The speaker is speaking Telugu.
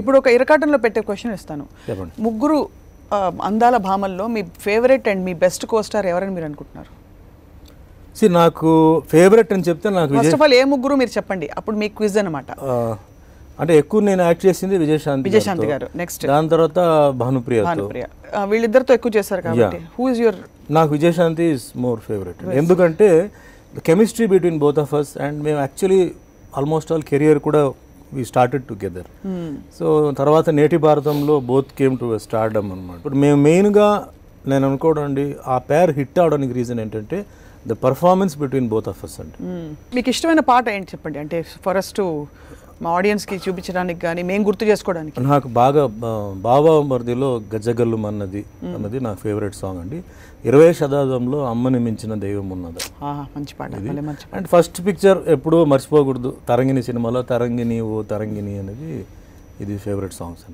ఇప్పుడు ఒక ఇరకాటంలో పెట్టే క్వశ్చన్ ఇస్తాను. ముగ్గురు అందాల భామల్లో మీ ఫేవరెట్ అండ్ మీ బెస్ట్ కోస్టార్ ఎవరని మీరు అనుకుంటున్నారు? నాకు ఫేవరెట్ అని చెప్తే నాకు ఫస్ట్ ఆఫ్ ఆల్ ఏ ముగ్గురు మీరు చెప్పండి, అప్పుడు మీ క్విజ్ అనమాట. అంటే ఎక్కువ నేను యాక్ట్ చేసింది విజయశాంతి గారు. నెక్స్ట్ దాని తర్వాత భానుప్రియ. వీళ్ళిద్దరితో ఎక్కువ చేశారు కాబట్టి హూ ఇస్ యువర్? నాకు విజయశాంతి ఇస్ మోర్ ఫేవరెట్. ఎందుకంటే chemistry between both of us and మేము యాక్చువల్లీ ఆల్మోస్ట్ ఆల్ కెరియర్ కూడా వీ స్టార్టెడ్ టుగెదర్. సో తర్వాత నేటి భారతంలో బోత్ కేమ్ టు స్టార్డమ్ అనమాట. ఇప్పుడు మేము మెయిన్గా నేను అనుకోవడం అండి ఆ పేర్ హిట్ అవడానికి రీజన్ ఏంటంటే the performance between both of us అండి. మీకు ఇష్టమైన పాట ఏంటి చెప్పండి, అంటే ఫర్ అస్ టు మా ఆడియన్స్కి చూపించడానికి కానీ మేము గుర్తు చేసుకోవడానికి. నాకు బాగా బాబా మరిదిలో గజ్జగల్లు అన్నది నా ఫేవరెట్ సాంగ్ అండి. 20వ శతాబ్దంలో అమ్మని మించిన దైవం ఉన్నది. మంచి పాట. అండ్ ఫస్ట్ పిక్చర్ ఎప్పుడూ మర్చిపోకూడదు తరంగిణి సినిమాలో తరంగిణి ఓ తరంగిణి అనేది ఇది ఫేవరెట్ సాంగ్స్ అండి.